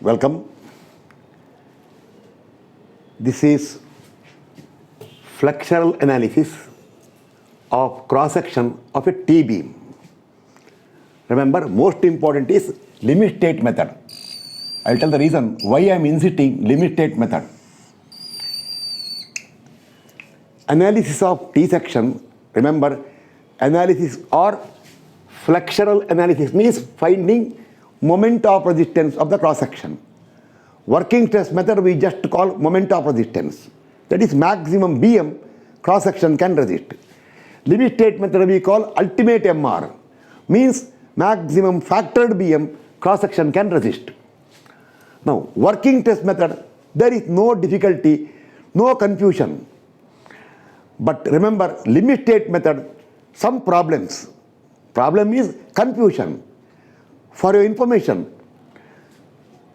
Welcome. This is flexural analysis of cross-section of a T-beam. Remember, most important is limit state method. I'll tell the reason why I am inserting limit state method. Analysis of T-section, remember, analysis or flexural analysis means finding moment of resistance of the cross-section. Working stress method we just call moment of resistance. That is maximum BM cross-section can resist. Limit state method we call ultimate MR. Means maximum factored BM cross-section can resist. Now, working test method, there is no difficulty, no confusion. But remember, limit state method, some problems. Problem is confusion. For your information,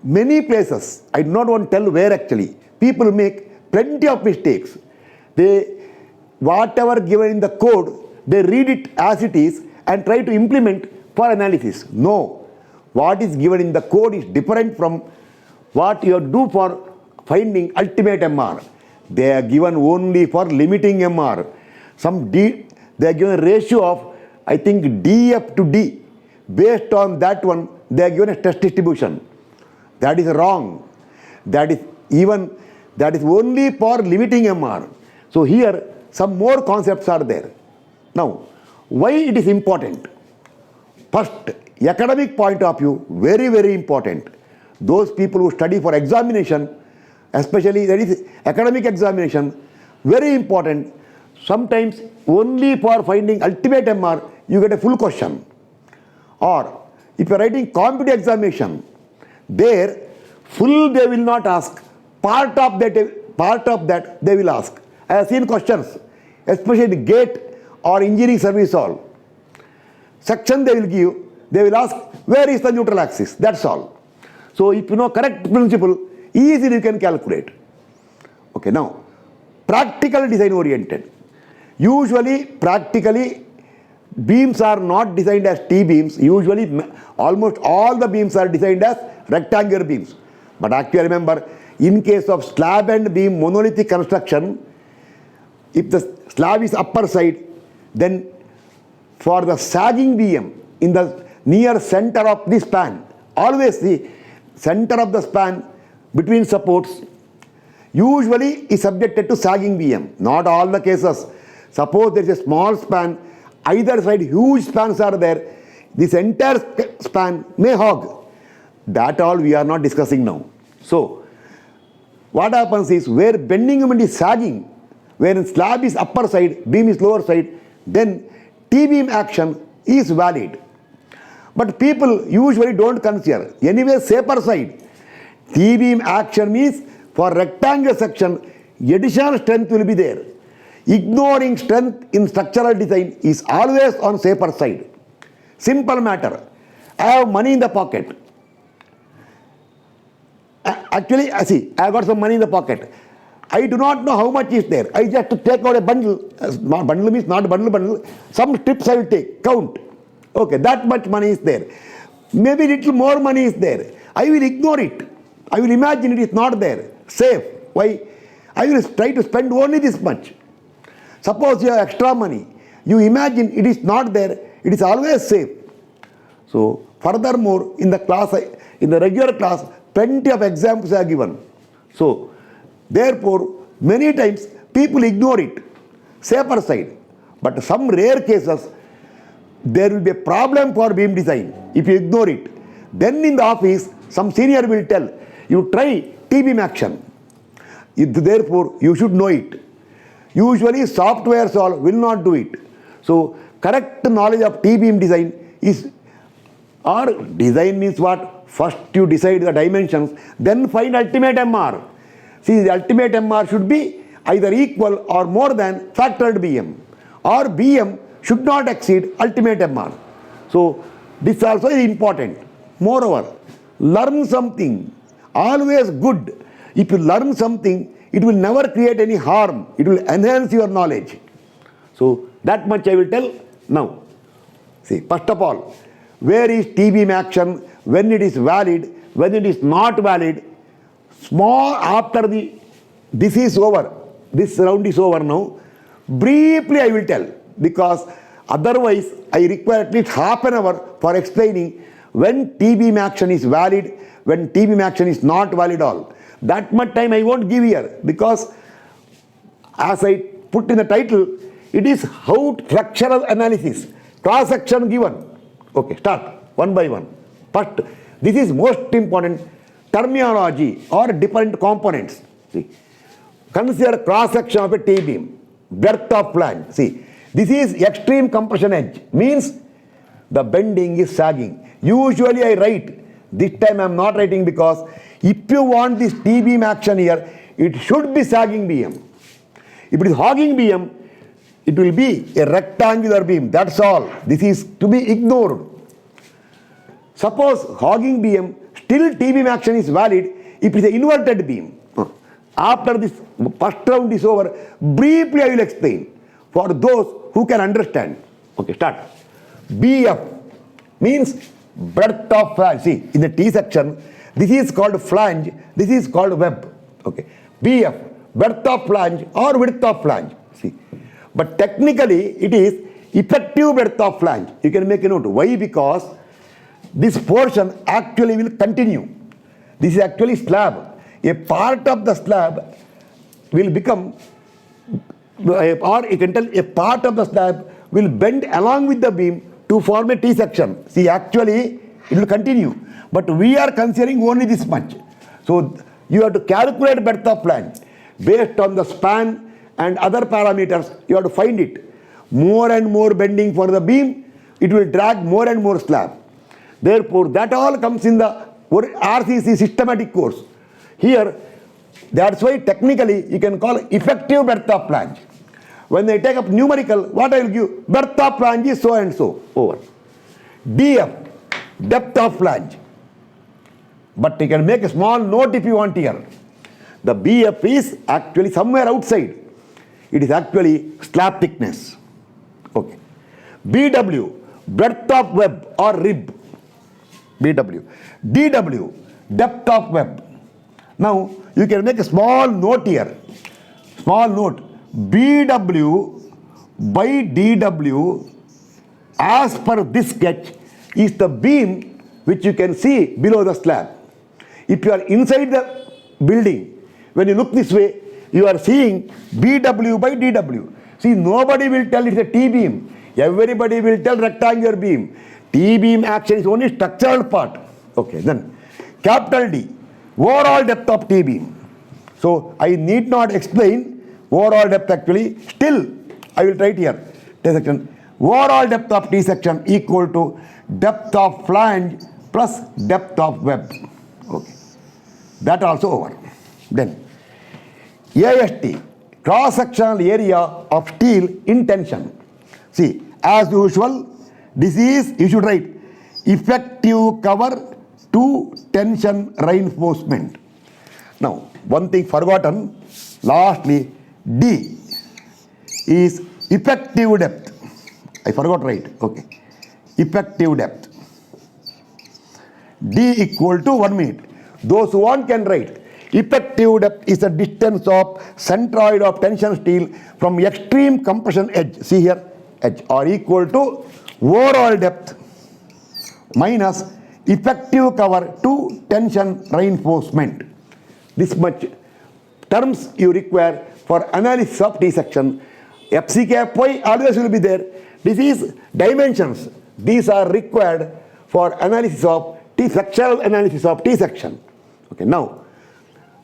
many places, I do not want to tell where actually, people make plenty of mistakes. They, whatever given in the code, they read it as it is and try to implement for analysis. No, what is given in the code is different from what you do for finding ultimate MR. They are given only for limiting MR. They are given a ratio of, I think, DF to D. Based on that one, they are given a stress distribution. That is wrong. That is only for limiting MR. So here, some more concepts are there. Now, why it is important? First, academic point of view, very, very important. Those people who study for examination, especially that is academic examination, very important. Sometimes only for finding ultimate MR, you get a full question. Or if you are writing competitive examination, there full they will not ask. Part of that they will ask. I have seen questions, especially the GATE or engineering service hall. Section they will give, they will ask, where is the neutral axis? That's all. So if you know correct principle, easily you can calculate. Okay, now, practical design oriented. Usually, practically, beams are not designed as T-beams. Usually, almost all the beams are designed as rectangular beams. But actually, remember, in case of slab and beam monolithic construction, if the slab is upper side, then for the sagging beam in the near center of the span, always the center of the span between supports usually is subjected to sagging beam. Not all the cases. Suppose there is a small span, either side huge spans are there, this entire span may hog. That all we are not discussing now. So, what happens is where bending moment is sagging, where slab is upper side, beam is lower side, then T-beam action is valid. But people usually don't consider. Anyway, safer side. T-beam action means for rectangular section, additional strength will be there. Ignoring strength in structural design is always on safer side. Simple matter. I have money in the pocket. Actually, see, I have got some money in the pocket. I do not know how much is there. I just take out a bundle. Bundle means not bundle. Some strips I will take, count. Okay, that much money is there. Maybe little more money is there. I will ignore it. I will imagine it is not there. Safe. Why? I will try to spend only this much. Suppose you have extra money. You imagine it is not there. It is always safe. So, furthermore, in the class, in the regular class, plenty of examples are given. So, therefore, many times people ignore it. Safer side. But some rare cases, there will be a problem for beam design if you ignore it. Then in the office, some senior will tell, you try T-beam action. Therefore, you should know it. Usually, software will not do it. So, correct knowledge of T-beam design is, or design means what? First you decide the dimensions, then find ultimate MR. See, the ultimate MR should be either equal or more than factored BM. Or BM should not exceed ultimate MR. So, this also is important. Moreover, learn something. Always good. If you learn something, it will never create any harm. It will enhance your knowledge. So, that much I will tell now. See, first of all, where is T-beam action, when it is valid, when it is not valid, small after this is over, this round is over now, briefly I will tell, because otherwise I require at least half an hour for explaining when T-beam action is valid, when T-beam action is not valid all. That much time I won't give here, because as I put in the title, it is how structural analysis, cross-section given. Okay, start one by one. First, this is most important, terminology or different components. See, consider cross-section of a T-beam, breadth of flange. See, this is extreme compression edge, means the bending is sagging. Usually I write, this time I am not writing because if you want this T-beam action here, it should be sagging beam. If it is hogging beam, it will be a rectangular beam, that's all. This is to be ignored. Suppose hogging beam, still T-beam action is valid if it is an inverted beam. After this first round is over, briefly I will explain for those who can understand. Okay, start. BF means breadth of flange. See, in the T section, this is called flange, this is called web. Okay, BF, breadth of flange or width of flange. See, but technically it is effective breadth of flange. You can make a note. Why? Because this portion actually will continue. This is actually slab. A part of the slab will become, or you can tell a part of the slab will bend along with the beam to form a T section. See, actually it will continue, but we are considering only this much. So you have to calculate breadth of flange based on the span and other parameters. You have to find it. More and more bending for the beam, it will drag more and more slab. Therefore, that all comes in the RCC systematic course. Here, that's why technically you can call effective breadth of flange. When they take up numerical, what I will give? Breadth of flange is so and so, over. DF, depth of flange. But you can make a small note if you want here. The BF is actually somewhere outside. It is actually slab thickness. Okay. BW, breadth of web or rib. BW. DW, depth of web. Now, you can make a small note here. Small note. BW by DW as per this sketch is the beam which you can see below the slab. If you are inside the building, when you look this way, you are seeing BW by DW. See, nobody will tell it's a T-beam. Everybody will tell rectangular beam. T-beam action is only structural part. Okay, then capital D, overall depth of T-beam. So I need not explain overall depth actually. Still, I will write here. T section. Overall depth of T section equal to depth of flange plus depth of web. Okay, that also over. Then AST, cross-sectional area of steel in tension. See, as usual, this is, you should write, effective cover to tension reinforcement. Now, one thing forgotten, lastly, D is effective depth. I forgot right, okay. Effective depth. D equal to 1 minute. Those who want can write. Effective depth is the distance of centroid of tension steel from extreme compression edge, see here, edge, or equal to overall depth minus effective cover to tension reinforcement. This much terms you require for analysis of T section. FC cap Y always will be there. This is dimensions. These are required for analysis of T, structural analysis of T section. Okay, now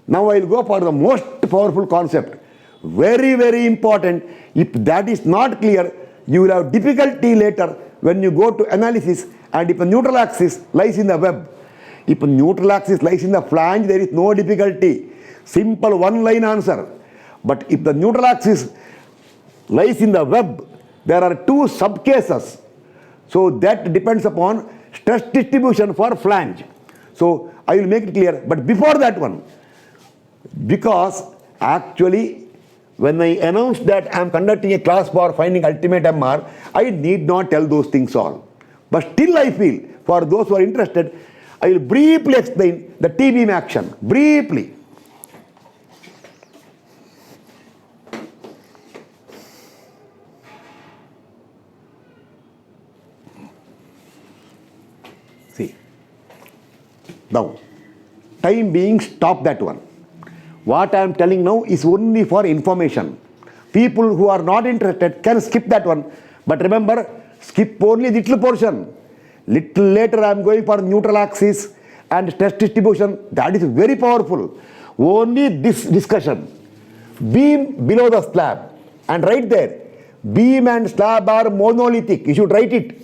I will go for the most powerful concept. Very, very important. If that is not clear, you will have difficulty later when you go to analysis, and if the neutral axis lies in the web. If the neutral axis lies in the flange, there is no difficulty. Simple one-line answer. But if the neutral axis lies in the web, there are two subcases. So that depends upon stress distribution for flange. So I will make it clear. But before that one, because actually when I announced that I am conducting a class for finding ultimate MR, I need not tell those things all. But still I feel, for those who are interested, I will briefly explain the T-beam action. Briefly. See. Now, time being, stop that one. What I am telling now is only for information. People who are not interested can skip that one. But remember, skip only little portion. Little later I am going for neutral axis and stress distribution. That is very powerful. Only this discussion. Beam below the slab. And right there, beam and slab are monolithic. You should write it.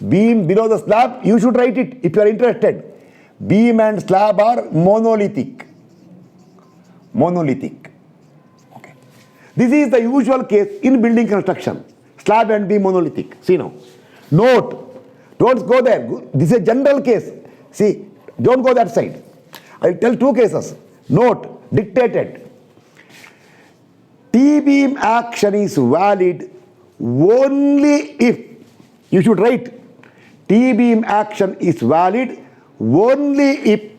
Beam below the slab, you should write it if you are interested. Beam and slab are monolithic. Monolithic. Okay. This is the usual case in building construction. Slab and beam monolithic. See now. Note. Don't go there. This is a general case. See, don't go that side. I will tell two cases. Note, dictated. T-beam action is valid only if, you should write, T-beam action is valid only if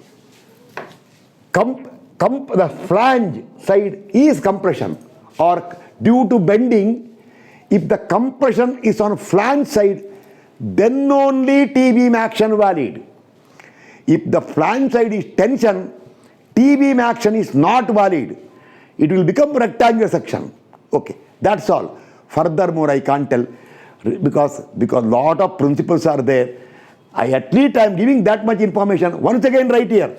the flange side is compression, or due to bending, if the compression is on flange side, then only T-beam action valid. If the flange side is tension, T-beam action is not valid. It will become rectangular section. Okay, that's all. Furthermore, I can't tell because lot of principles are there. At least I am giving that much information. Once again, right here,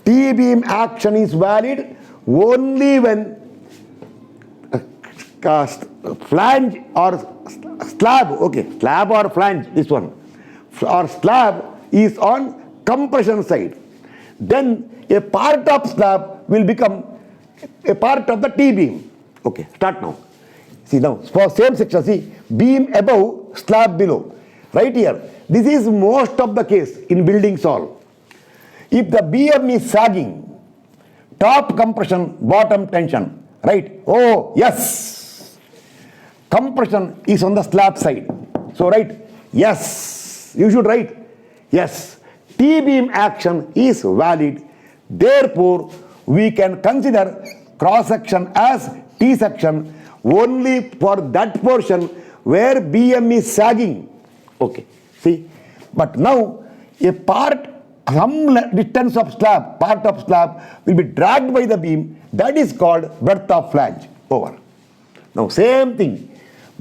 T-beam action is valid only when flange or slab, okay, slab or flange, this one, or slab is on compression side. Then a part of slab will become a part of the T-beam. Okay, start now. See now, for same section, see, beam above, slab below. Right here, this is most of the case in buildings all. If the beam is sagging, top compression, bottom tension, right? Oh, yes. Compression is on the slab side. So write, yes. You should write, yes. T-beam action is valid. Therefore, we can consider cross-section as T-section only for that portion where BM is sagging. Okay, see. But now, a part, some distance of slab, part of slab will be dragged by the beam. That is called breadth of flange. Over. Now, same thing.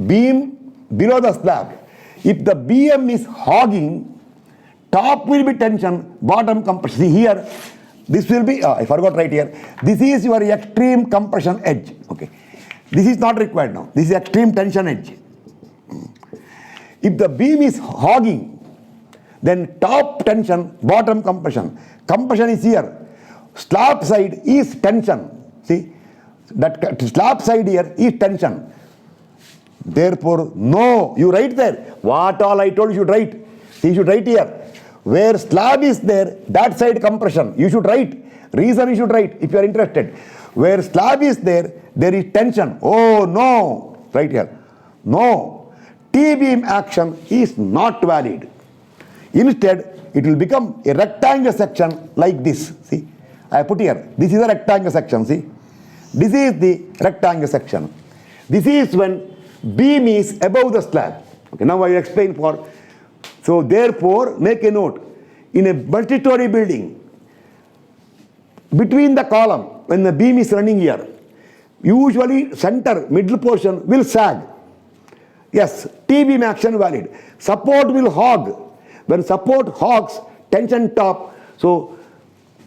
Beam below the slab. If the BM is hogging, top will be tension, bottom compression. See here, this will be, I forgot right here. This is your extreme compression edge. Okay. This is not required now. This is extreme tension edge. If the beam is hogging, then top tension, bottom compression. Compression is here. Slab side is tension. See, that slab side here is tension. Therefore, no, you write there. What all I told you should write. You should write here. Where slab is there, that side compression. You should write. Reason you should write if you are interested. Where slab is there, there is tension. Oh no, right here. No, T-beam action is not valid. Instead, it will become a rectangular section like this. See, I put here. This is a rectangular section. See, this is the rectangular section. This is when beam is above the slab. Okay, now I will explain for. So therefore, make a note. In a multi-story building, between the column, when the beam is running here, usually center, middle portion will sag. Yes, T-beam action valid. Support will hog. When support hogs, tension top. So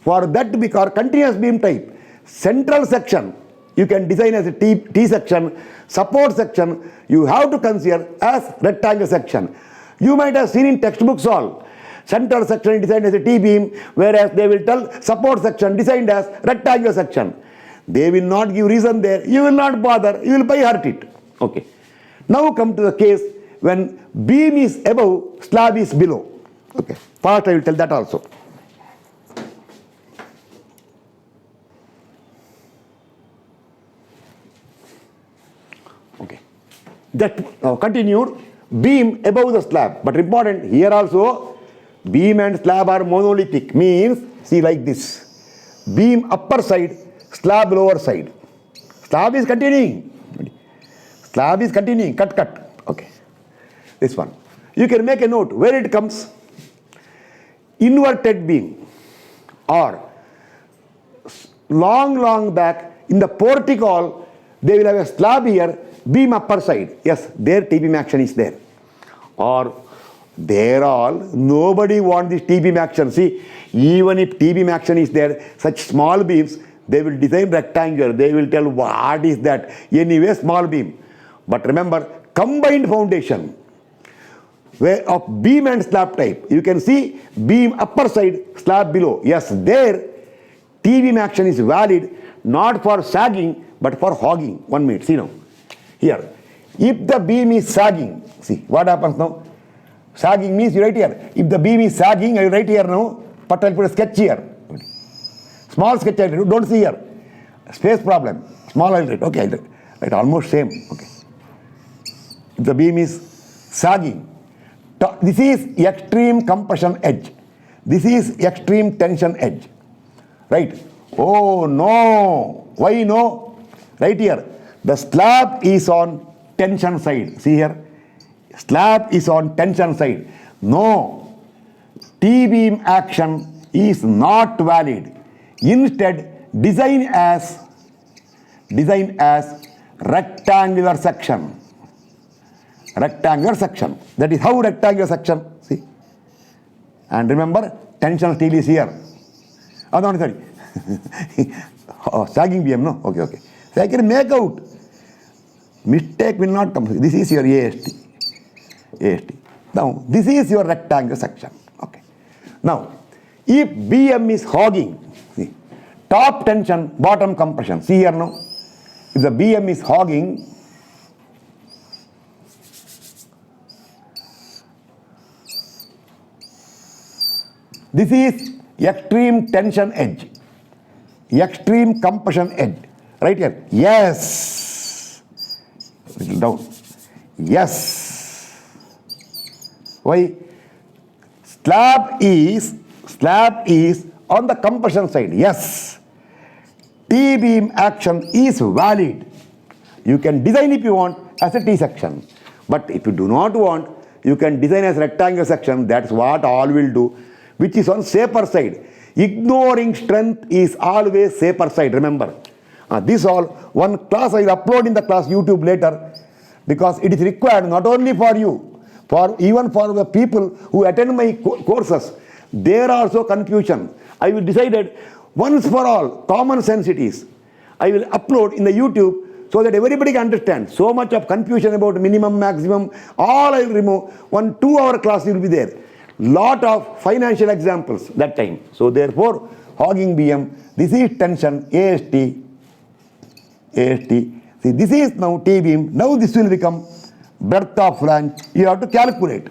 for that to be continuous beam type, central section, you can design as a T section. Support section, you have to consider as rectangular section. You might have seen in textbooks all. Central section designed as a T-beam, whereas they will tell support section designed as rectangular section. They will not give reason there. You will not bother. You will by heart it. Okay. Now come to the case when beam is above, slab is below. Okay. First I will tell that also. Okay. That continued beam above the slab. But important here also, beam and slab are monolithic means, see like this. Beam upper side, slab lower side. Slab is continuing. Slab is continuing, cut. Okay. This one. You can make a note where it comes. Inverted beam or long back in the portico, they will have a slab here, beam upper side. Yes, their T-beam action is there. Or there all, nobody wants this T-beam action. See, even if T-beam action is there, such small beams, they will design rectangular. They will tell what is that. Anyway, small beam. But remember, combined foundation where of beam and slab type. You can see beam upper side, slab below. Yes, there T-beam action is valid not for sagging but for hogging. 1 minute, see now. Here, if the beam is sagging, see what happens now? Sagging means you write here. If the beam is sagging, I will write here now. But I'll put a sketch here. Small sketch I will do. Don't see here. Space problem. Small I will write. Okay, I will write almost same. Okay. If the beam is sagging, this is extreme compression edge. This is extreme tension edge. Right? Oh no. Why no? Right here. The slab is on tension side. See here. Slab is on tension side. No. T-beam action is not valid. Instead, design as rectangular section. Rectangular section. That is how rectangular section. See. And remember, tension steel is here. Oh, no, sorry. Oh, sagging beam, no? Okay. So I can make out. Mistake will not come. This is your AST. Now, this is your rectangular section. Okay. Now, if BM is hogging, see, top tension, bottom compression. See here now. If the BM is hogging, this is extreme tension edge, extreme compression edge. Right here. Yes. Little down. Yes. Why? Slab is on the compression side. Yes. T-beam action is valid. You can design if you want as a T section. But if you do not want, you can design as rectangular section. That's what all will do, which is on safer side. Ignoring strength is always safer side. Remember. This all one class I will upload in the class YouTube later, because it is required not only for you, even for the people who attend my courses. There are also confusion. I will decided once for all, common sense it is. I will upload in the YouTube so that everybody can understand. So much of confusion about minimum, maximum, all I will remove. 1 2-hour class will be there. Lot of financial examples that time. So therefore, hogging BM, this is tension, AST. See, this is now T-beam. Now this will become breadth of flange. You have to calculate.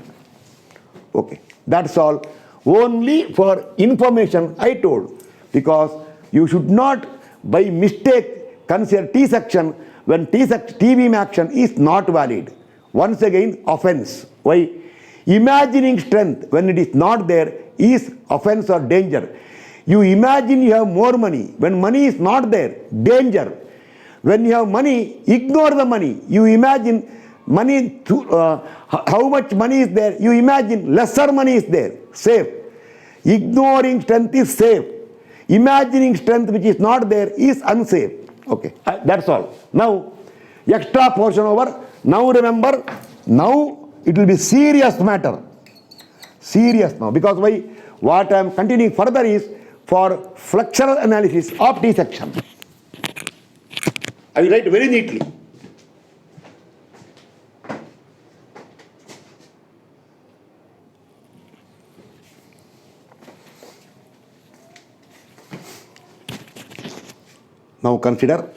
Okay, that's all. Only for information I told. Because you should not by mistake consider T section when T-beam action is not valid. Once again, offense. Why? Imagining strength when it is not there is offense or danger. You imagine you have more money. When money is not there, danger. When you have money, ignore the money. You imagine money, how much money is there. You imagine lesser money is there. Safe. Ignoring strength is safe. Imagining strength which is not there is unsafe. Okay, that's all. Now, extra portion over. Now remember, now it will be serious matter. Serious now. Because why? What I am continuing further is for flexural analysis of T section. I will write very neatly. Now consider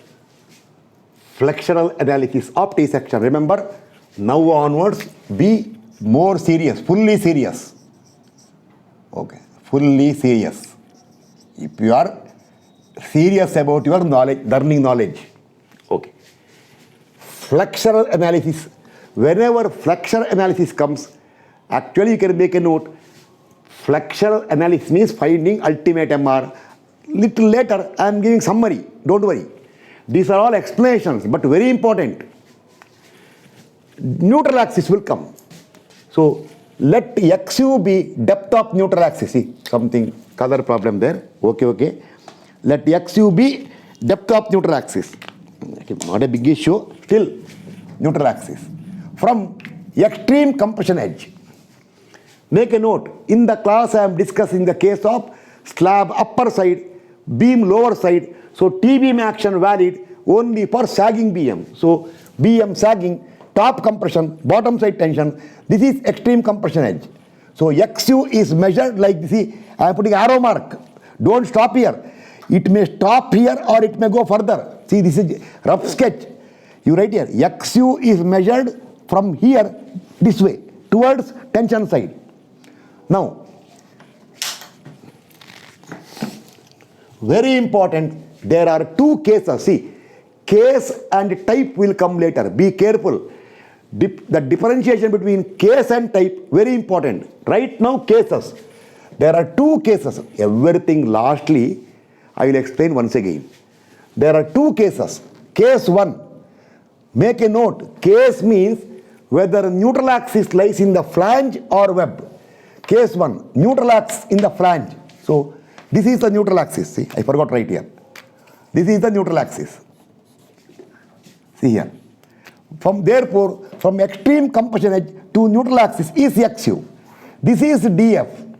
flexural analysis of T section. Remember, now onwards be more serious, fully serious. Okay, fully serious. If you are serious about your knowledge, learning knowledge. Okay. Flexural analysis. Whenever flexural analysis comes, actually you can make a note. Flexural analysis means finding ultimate MR. Little later, I am giving summary. Don't worry. These are all explanations, but very important. Neutral axis will come. So let XU be depth of neutral axis. See, something color problem there. Okay. Let XU be depth of neutral axis. Not a big issue. Still, neutral axis. From extreme compression edge. Make a note. In the class, I am discussing the case of slab upper side, beam lower side. So T-beam action valid only for sagging BM. So BM sagging, top compression, bottom side tension. This is extreme compression edge. So XU is measured like this. See, I am putting arrow mark. Don't stop here. It may stop here or it may go further. See, this is rough sketch. You write here. XU is measured from here this way towards tension side. Now, very important, there are two cases. See, case and type will come later. Be careful. The differentiation between case and type, very important. Right now, cases. There are two cases. Everything lastly, I will explain once again. There are two cases. Case 1. Make a note. Case means whether neutral axis lies in the flange or web. Case 1, neutral axis in the flange. So, this is the neutral axis. See, I forgot right here. This is the neutral axis. See here. Therefore, from extreme compression edge to neutral axis is XU. This is DF.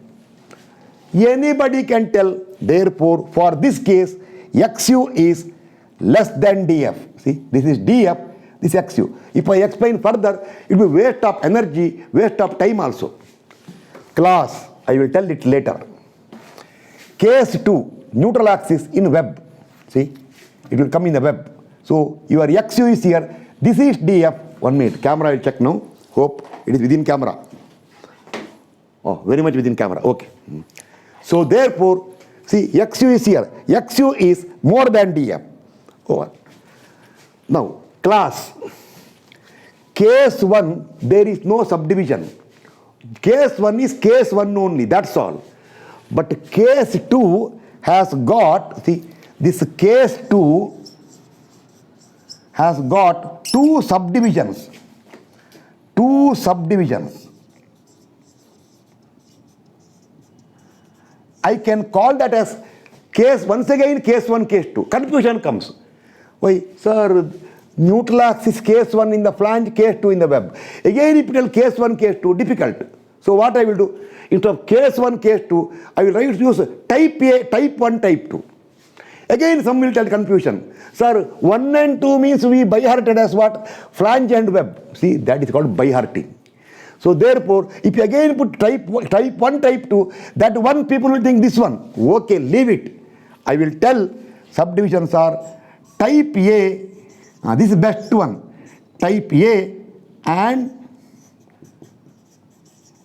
Anybody can tell, therefore, for this case, XU is less than DF. See, this is DF, this is XU. If I explain further, it will be waste of energy, waste of time also. Class, I will tell it later. Case 2, neutral axis in web. See, it will come in the web. So, your XU is here. This is DF. 1 minute. Camera will check now. Hope it is within camera. Oh, very much within camera. Okay. So, therefore, see, XU is here. XU is more than DF. Over. Now, class. Case 1, there is no subdivision. Case 1 is case 1 only, that's all. But case 2 has got, see, this case 2 has got two subdivisions. Two subdivisions. I can call that as case, once again, case 1, case 2. Confusion comes. Why, sir, neutral axis case 1 in the flange, case 2 in the web. Again, if you tell case 1, case 2, difficult. So what I will do? Instead of case 1, case 2, I will use type A, type 1, type 2. Again, some will tell confusion. Sir, 1 and 2 means we by-hearted as what? Flange and web. See, that is called by-hearting. So therefore, if you again put type 1, type 2, that one people will think this one. Okay, leave it. I will tell subdivisions are type A, this is best one, type A and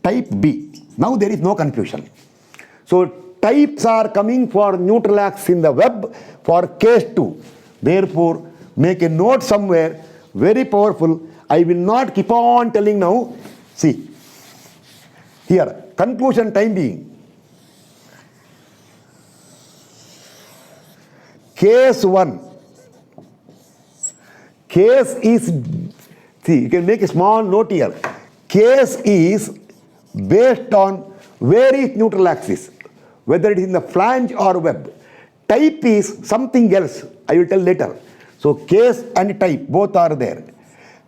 type B. Now there is no confusion. So types are coming for neutral axis in the web for case 2. Therefore, make a note somewhere, very powerful. I will not keep on telling now. See, here, conclusion time being. Case 1. Case is, see, you can make a small note here. Case is based on where is neutral axis, whether it is in the flange or web. Type is something else. I will tell later. So case and type both are there.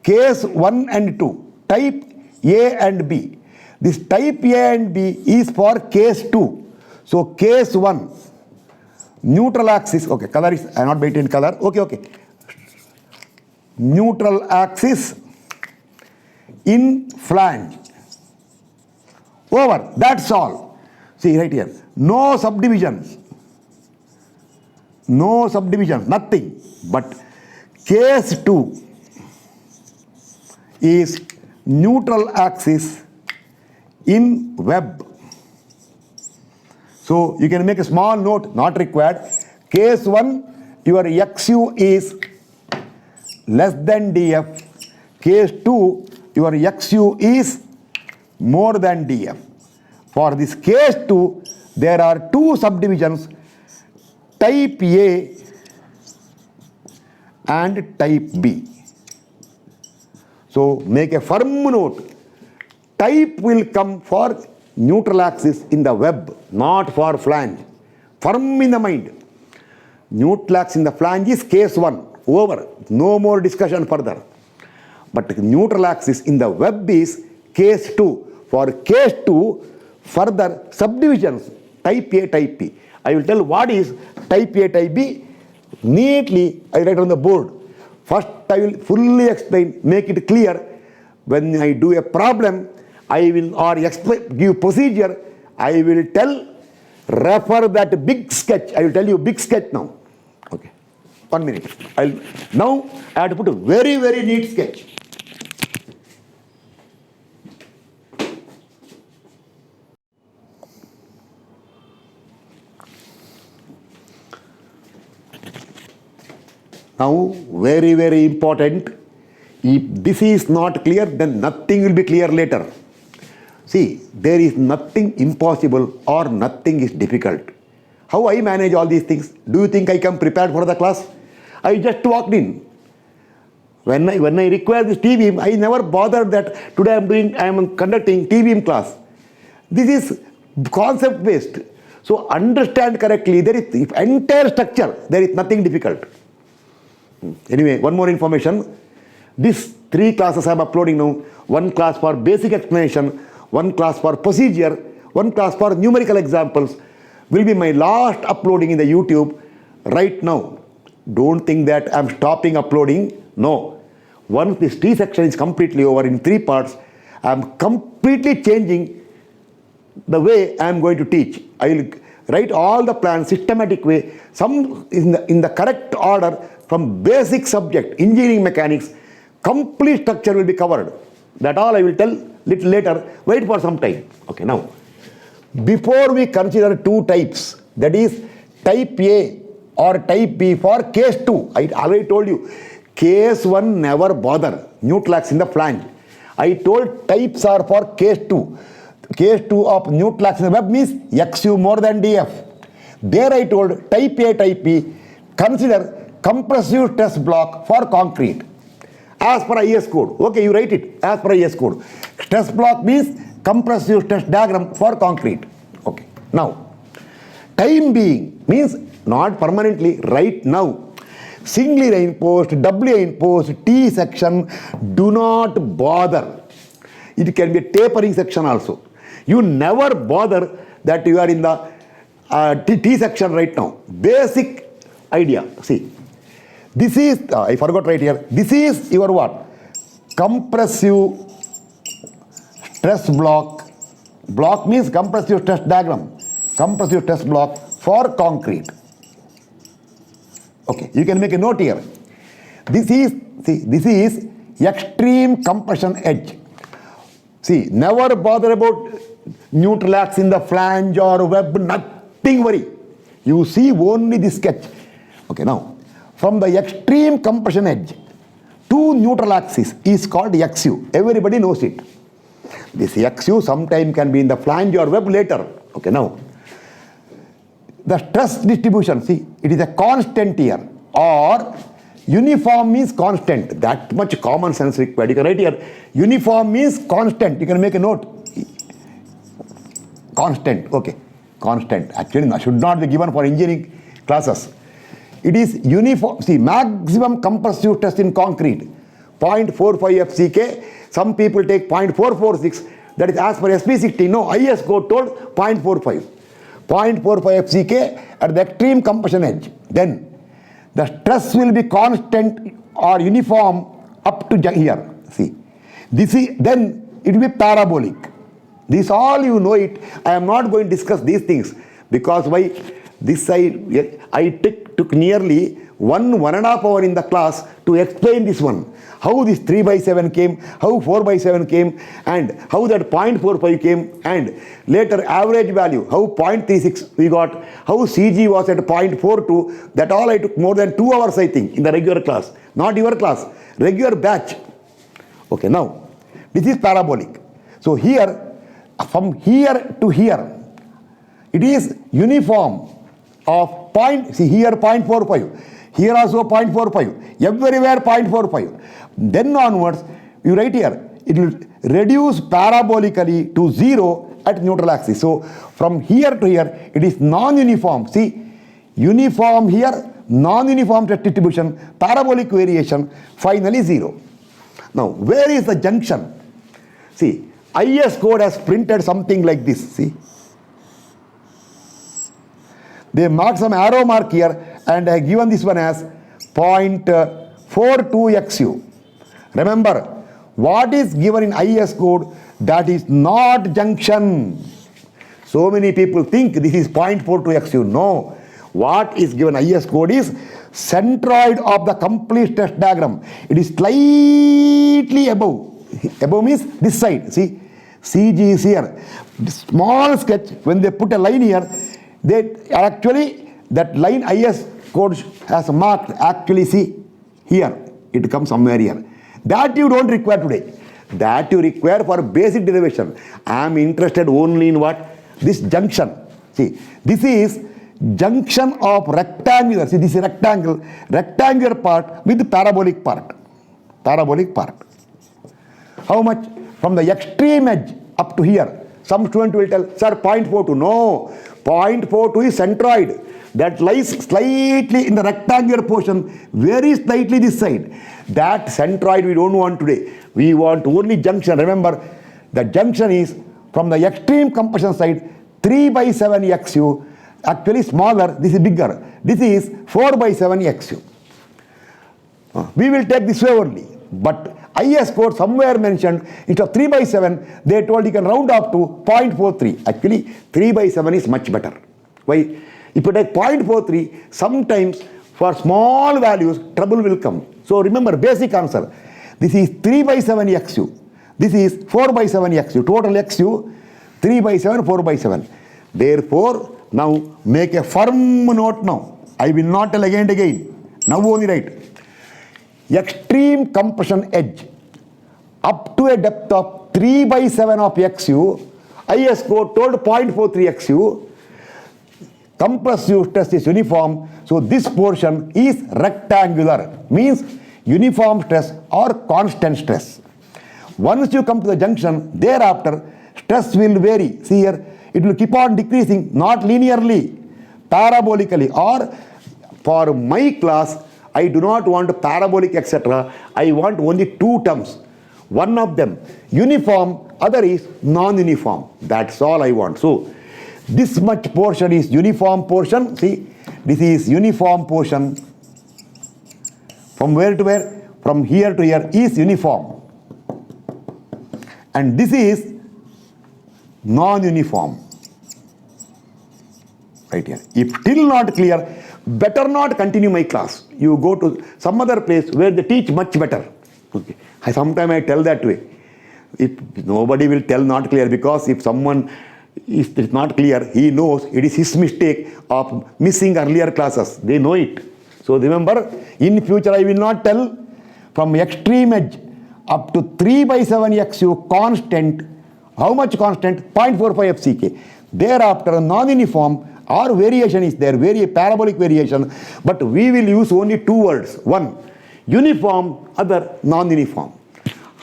Case 1 and 2, type A and B. This type A and B is for case 2. So case 1, neutral axis, okay, color is, I am not waiting in color, okay. Neutral axis in flange. Over, that's all. See right here, no subdivisions. No subdivisions, nothing. But case 2 is neutral axis in web. So you can make a small note, not required. Case 1, your XU is less than DF. Case 2, your XU is more than DF. For this case 2, there are two subdivisions, type A and type B. So make a firm note. Type will come for neutral axis in the web, not for flange. Firm in the mind. Neutral axis in the flange is case 1. Over. No more discussion further. But neutral axis in the web is case 2. For case 2, further subdivisions, type A, type B. I will tell what is type A, type B. Neatly, I write on the board. First, I will fully explain, make it clear. When I do a problem, I will, or explain, give procedure, I will tell, refer that big sketch. I will tell you big sketch now. Okay. 1 minute. Now, I have to put a very, very neat sketch. Now, very, very important. If this is not clear, then nothing will be clear later. See, there is nothing impossible or nothing is difficult. How I manage all these things? Do you think I come prepared for the class? I just walked in. When I require this TVM, I never bothered that today I am conducting TVM class. This is concept based. So understand correctly, there is entire structure, there is nothing difficult. Anyway, one more information. These 3 classes I am uploading now. 1 class for basic explanation, 1 class for procedure, 1 class for numerical examples will be my last uploading in the YouTube right now. Don't think that I am stopping uploading. No. Once this T section is completely over in 3 parts, I am completely changing the way I am going to teach. I will write all the plans systematic way, some in the correct order from basic subject, engineering mechanics, complete structure will be covered. That all I will tell little later. Wait for some time. Okay, now, before we consider 2 types, that is type A or type B for case 2, I already told you, case 1 never bother, neutral axis in the flange. I told types are for case 2. Case 2 of neutral axis in the web means XU more than DF. There I told type A, type B, consider compressive stress block for concrete as per IS code. Okay, you write it as per IS code. Stress block means compressive stress diagram for concrete. Okay. Now, time being means not permanently, right now. Singly reinforced, doubly reinforced, T section, do not bother. It can be a tapering section also. You never bother that you are in the T section right now. Basic idea. See. This is, I forgot right here, this is your what? Compressive stress block. Block means compressive stress diagram. Compressive stress block for concrete. Okay, you can make a note here. This is extreme compression edge. See, never bother about neutral axis in the flange or web, nothing worry. You see only this sketch. Okay, now. From the extreme compression edge to neutral axis is called XU. Everybody knows it. This XU sometime can be in the flange or web later. Okay, now. The stress distribution, see, it is a constant here. Or uniform means constant. That much common sense required. You can write here. Uniform means constant. You can make a note. Constant. Okay. Constant. Actually, should not be given for engineering classes. It is uniform. See, maximum compressive stress in concrete, 0.45 FCK. Some people take 0.446. That is as per SP16. No, IS code told 0.45. 0.45 FCK at the extreme compression edge. Then the stress will be constant or uniform up to here. See, this is, then it will be parabolic. This all you know it. I am not going to discuss these things because why? This I took nearly 1.5 hours in the class to explain this one. How this 3/7 came, how 4/7 came, and how that 0.45 came, and later average value, how 0.36 we got, how CG was at 0.42. That all I took more than 2 hours, I think, in the regular class. Not your class, regular batch. Okay, now, this is parabolic. So here, from here to here, it is uniform of point, see here 0.45, here also 0.45, everywhere 0.45. Then onwards, you write here, it will reduce parabolically to 0 at neutral axis. So from here to here, it is non-uniform. See, uniform here, non-uniform distribution, parabolic variation, finally 0. Now, where is the junction? See, IS code has printed something like this. See, they marked some arrow mark here and I have given this one as 0.42XU. Remember, what is given in IS code, that is not junction. So many people think this is 0.42XU. No. What is given IS code is centroid of the complete stress diagram. It is slightly above. Above means this side. See, CG is here. Small sketch, when they put a line here, they actually, that line IS code has marked, actually see, here. It comes somewhere here. That you don't require today. That you require for basic derivation. I am interested only in what? This junction. See, this is junction of rectangular, see this is rectangular part with the parabolic part. Parabolic part. How much? From the extreme edge up to here. Some student will tell, sir, 0.42. No, 0.42 is centroid. That lies slightly in the rectangular portion, very slightly this side. That centroid we don't want today. We want only junction. Remember, the junction is from the extreme compression side, 3/7XU. Actually smaller, this is bigger. This is 4/7XU. We will take this way only. But IS code somewhere mentioned, instead of 3/7, they told you can round up to 0.43. Actually, 3/7 is much better. Why? If you take 0.43, sometimes for small values, trouble will come. So remember, basic answer. This is 3/7XU. This is 4/7XU. Total XU, 3/7, 4/7. Therefore, now make a firm note now. I will not tell again and again. Now only write. Extreme compression edge up to a depth of 3/7 of XU. IS code told 0.43XU. Compressive stress is uniform. So this portion is rectangular. Means uniform stress or constant stress. Once you come to the junction, thereafter stress will vary. See here, it will keep on decreasing, not linearly, parabolically. Or for my class, I do not want parabolic, etc. I want only two terms. One of them uniform, other is non-uniform. That's all I want. So this much portion is uniform portion. See, this is uniform portion. From where to where? From here to here is uniform. And this is non-uniform. Right here. If still not clear, better not continue my class. You go to some other place where they teach much better. Okay. Sometimes I tell that way. If nobody will tell not clear, because if someone is not clear, he knows it is his mistake of missing earlier classes. They know it. So remember, in future I will not tell from extreme edge up to 3/7XU constant. How much constant? 0.45 FCK. Thereafter non-uniform or variation is there, parabolic variation, but we will use only two words. One, uniform, other non-uniform.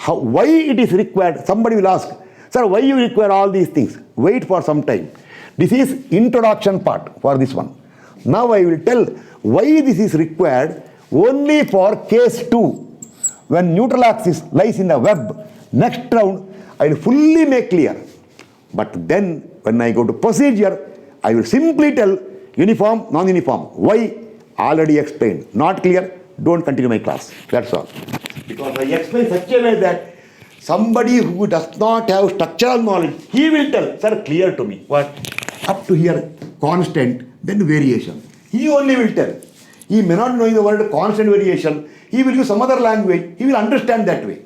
Why it is required? Somebody will ask, sir, why you require all these things? Wait for some time. This is introduction part for this one. Now I will tell why this is required only for case 2. When neutral axis lies in the web, next round I will fully make clear. But then when I go to procedure, I will simply tell uniform, non-uniform. Why? Already explained. Not clear? Don't continue my class. That's all. Because I explain such a way that somebody who does not have structural knowledge, he will tell, sir, clear to me. What? Up to here, constant, then variation. He only will tell. He may not know the word constant variation. He will use some other language. He will understand that way.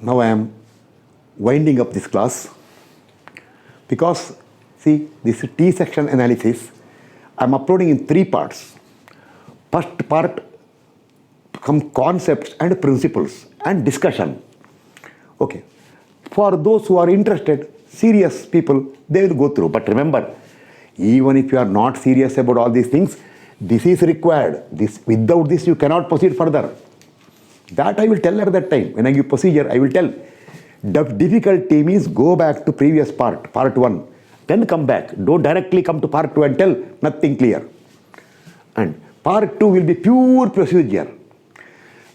Now I am winding up this class because see this T section analysis I'm uploading in 3 parts. First part, some concepts and principles and discussion. Okay. For those who are interested, serious people, they will go through. But remember, even if you are not serious about all these things, this is required. Without this, you cannot proceed further. That I will tell at that time. When I give procedure, I will tell. The difficulty means go back to previous part 1. Then come back. Don't directly come to part 2 and tell nothing clear. And part 2 will be pure procedure.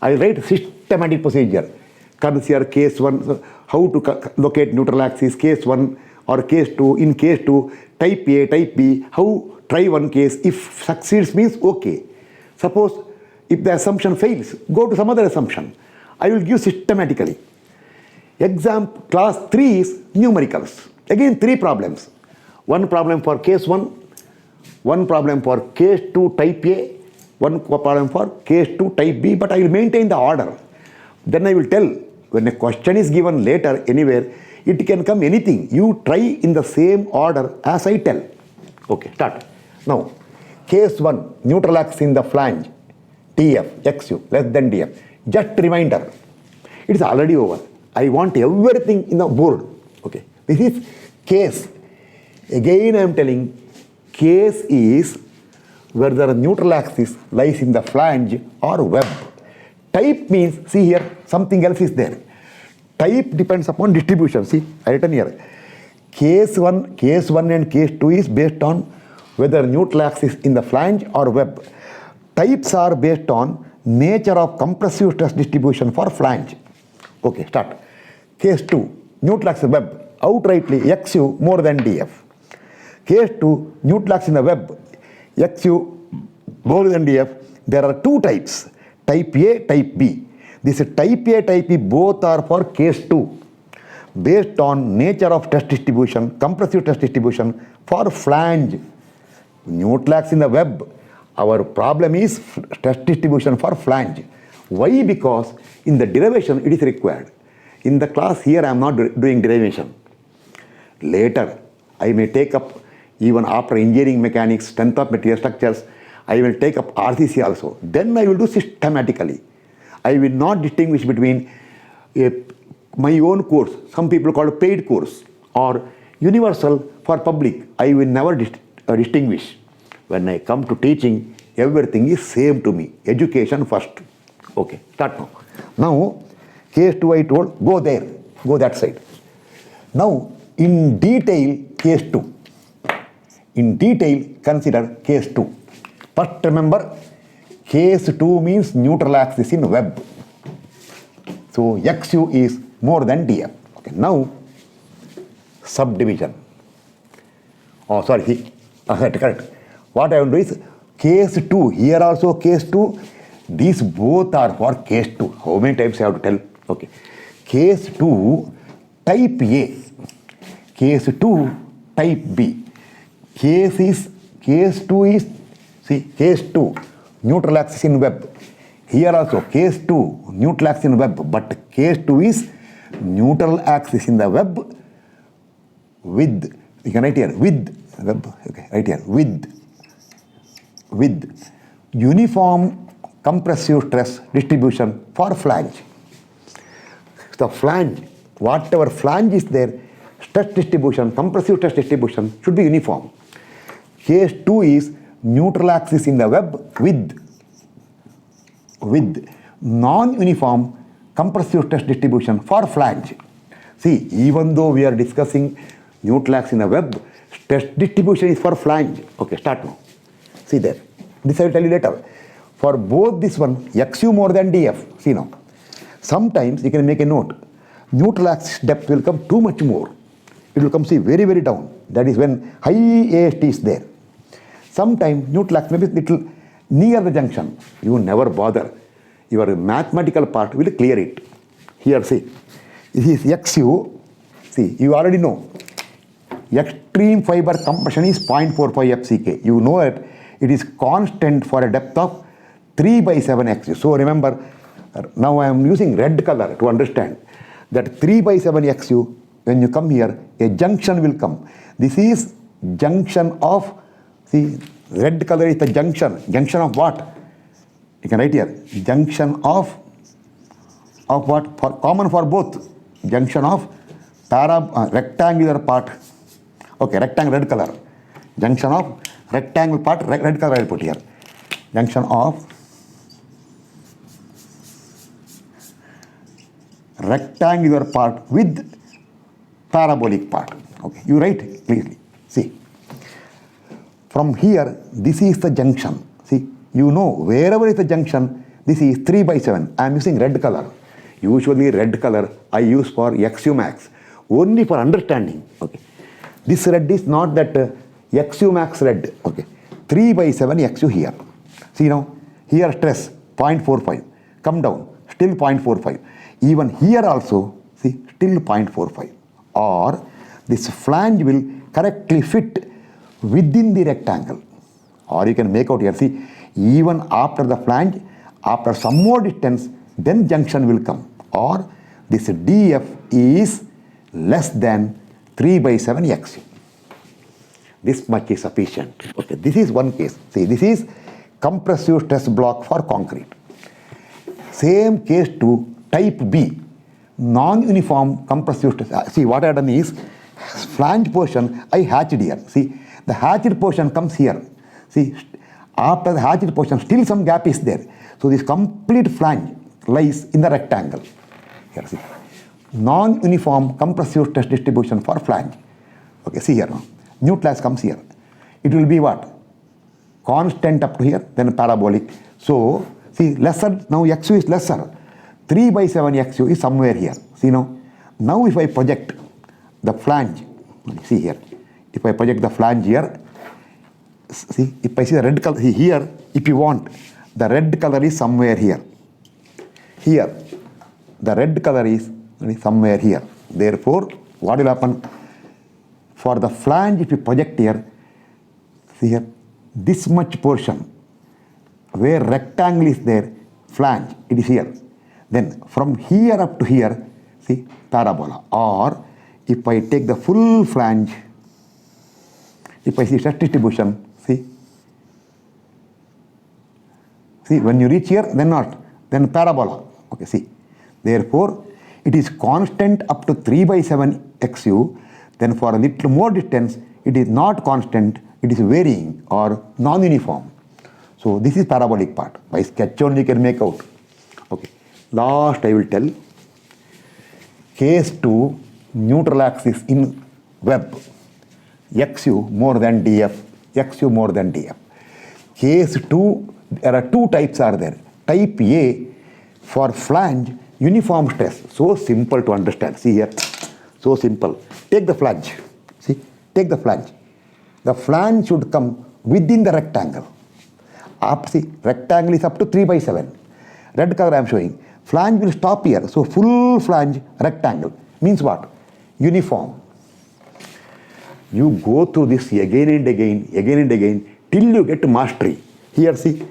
I will write systematic procedure. Consider case 1, how to locate neutral axis, case 1 or case 2. In case 2, type A, type B, how try one case. If succeeds means okay. Suppose if the assumption fails, go to some other assumption. I will give systematically. Exam class 3 is numericals. Again 3 problems. One problem for case 1, one problem for case 2 type A, one problem for case 2 type B, but I will maintain the order. Then I will tell, when a question is given later anywhere, it can come anything. You try in the same order as I tell. Okay, start. Now, case 1, neutral axis in the flange, TF, XU, less than DF. Just reminder, it is already over. I want everything in the board. Okay, this is case. Again I am telling, case is whether the neutral axis lies in the flange or web. Type means, see here, something else is there. Type depends upon distribution. See, I written here. Case 1 and case 2 is based on whether neutral axis in the flange or web. Types are based on nature of compressive stress distribution for flange. Okay, start. Case 2, neutral axis web, outrightly XU more than DF. Case 2, neutral axis in the web, XU more than DF. There are 2 types, type A, type B. This type A, type B both are for case 2, based on nature of stress distribution, compressive stress distribution for flange. Neutral axis in the web, our problem is stress distribution for flange. Why? Because in the derivation it is required. In the class here I am not doing derivation. Later I may take up, even after engineering mechanics, strength of material structures, I will take up RCC also. Then I will do systematically. I will not distinguish between my own course, some people call it paid course, or universal for public. I will never distinguish. When I come to teaching, everything is same to me. Education first. Okay, start now. Now, case 2 I told, go there, go that side. Now, in detail, case 2. In detail, consider case 2. First remember, case 2 means neutral axis in web. So, XU is more than DF. Okay, now, subdivision. Oh, sorry, correct. What I will do is, case 2, here also case 2, these both are for case 2. How many times I have to tell? Okay. Case 2, type A. Case 2, type B. Case 2 is, see, case 2, neutral axis in web. Here also, case 2, neutral axis in web. But case 2 is neutral axis in the web with, you can write here, with, web, okay, right here, with uniform compressive stress distribution for flange. The flange, whatever flange is there, stress distribution, compressive stress distribution should be uniform. Case 2 is neutral axis in the web with non-uniform compressive stress distribution for flange. See, even though we are discussing neutral axis in the web, stress distribution is for flange. Okay, start now. See there. This I will tell you later. For both this one, XU more than DF. See now. Sometimes you can make a note. Neutral axis depth will come too much more. It will come, see, very, very down. That is when high AST is there. Sometimes neutral axis may be little near the junction. You never bother. Your mathematical part will clear it. Here, see. This is XU. See, you already know. Extreme fiber compression is 0.45 FCK. You know it. It is constant for a depth of 3/7 XU. So remember, now I am using red color to understand that 3/7 XU, when you come here, a junction will come. This is junction of, see, Red color is the junction. Junction of what? You can write here. Junction of what? For common for both. Junction of rectangular part. Okay, rectangle red color. Junction of rectangle part red color I will put here. Junction of rectangular part with parabolic part. Okay, you write clearly. See, from here, this is the junction. See, you know, wherever is the junction, this is 3 by 7. I am using red color. Usually red color I use for XU max, only for understanding. Okay, this red is not that XU max red. Okay, 3 by 7 XU here. See now, here stress 0.45. Come down, still 0.45. Even here also, see, still 0.45. Or this flange will correctly fit within the rectangle. Or you can make out here, see, even after the flange, after some more distance, then junction will come. Or this DF is less than 3 by 7 XU. This much is sufficient. Okay, this is one case. See, this is compressive stress block for concrete. Same case to type B, non-uniform compressive stress. See, what I have done is, flange portion I hatched here. See, the hatched portion comes here. See, after the hatched portion, still some gap is there. So this complete flange lies in the rectangle. Here, see, non-uniform compressive stress distribution for flange. Okay, see here now. Neutralize comes here. It will be what? Constant up to here, then parabolic. So, see, lesser, now XU is lesser. 3 by 7 XU is somewhere here. See now. Now if I project the flange, see here. If I project the flange here, see, if I see the red color, see here, if you want, the red color is somewhere here. Here, the red color is somewhere here. Therefore, what will happen? For the flange, if you project here, see here, this much portion, where rectangle is there, flange, it is here. Then from here up to here, see, parabola. Or if I take the full flange, if I see stress distribution, see, when you reach here, then not, then parabola. Okay, see. Therefore, it is constant up to 3 by 7 XU. Then for a little more distance, it is not constant, it is varying or non-uniform. So this is parabolic part. By sketch only you can make out. Okay. Last I will tell. Case 2, neutral axis in web. XU more than DF. XU more than DF. Case 2, there are two types are there. Type A, for flange, uniform stress. So simple to understand. See here. So simple. Take the flange. See, take the flange. The flange should come within the rectangle. Up, see, rectangle is up to 3 by 7. Red color I am showing. Flange will stop here. So full flange rectangle. Means what? Uniform. You go through this again and again, till you get to mastery. Here, see,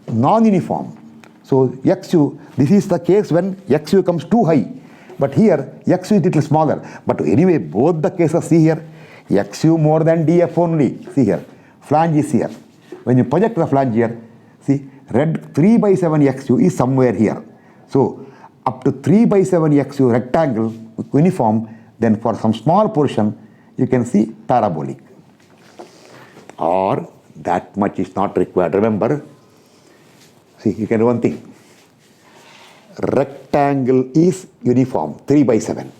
non-uniform. So XU, this is the case when XU comes too high. But here, XU is little smaller. But anyway, both the cases, see here, XU more than DF only. See here, flange is here. When you project the flange here, see, red 3 by 7 XU is somewhere here. So, up to 3 by 7 XU rectangle, uniform, then for some small portion, you can see parabolic. Or, that much is not required. Remember, see, you can do one thing. Rectangle is uniform, 3 by 7.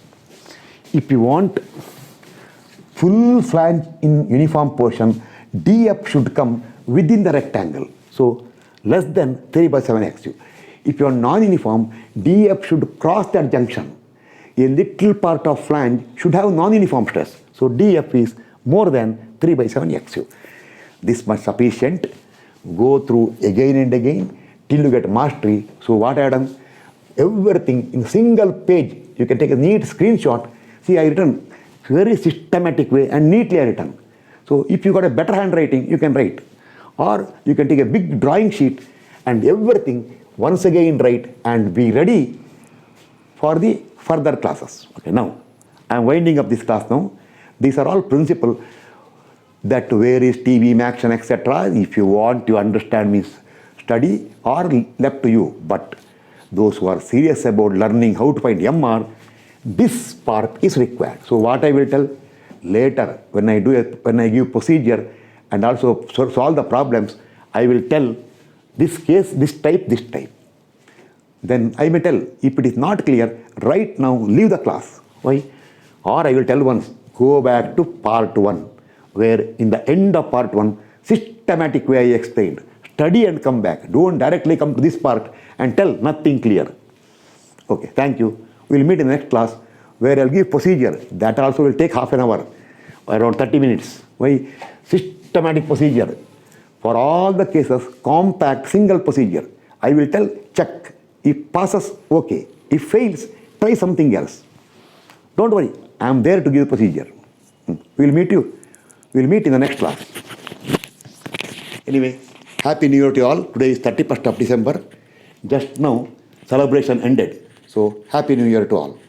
If you want full flange in uniform portion, DF should come within the rectangle. So, less than 3 by 7 XU. If you are non-uniform, DF should cross that junction. A little part of flange should have non-uniform stress. So, DF is more than 3 by 7 XU. This much sufficient. Go through again and again till you get mastery. So, what I have done? Everything in single page. You can take a neat screenshot. See, I written very systematic way and neatly I written. So, if you got a better handwriting, you can write. Or you can take a big drawing sheet and everything once again write and be ready for the further classes. Okay, now I am winding up this class now. These are all principles. that where is TV action, etc. If you want to understand means study or left to you. But those who are serious about learning how to find MR, this part is required. So what I will tell later when I give procedure and also solve the problems, I will tell this case, this type. Then I may tell, if it is not clear, right now leave the class. Why? Or I will tell once, go back to part 1, where in the end of part 1, systematic way I explained. Study and come back. Don't directly come to this part and tell nothing clear. Okay, thank you. We'll meet in the next class where I'll give procedure. That also will take half an hour, around 30 minutes. Why? Systematic procedure. For all the cases, compact, single procedure. I will tell, check. If passes, okay. If fails, try something else. Don't worry, I am there to give the procedure. We'll meet you. We'll meet in the next class. Anyway, Happy New Year to all. Today is 31st of December. Just now, celebration ended. So, Happy New Year to all.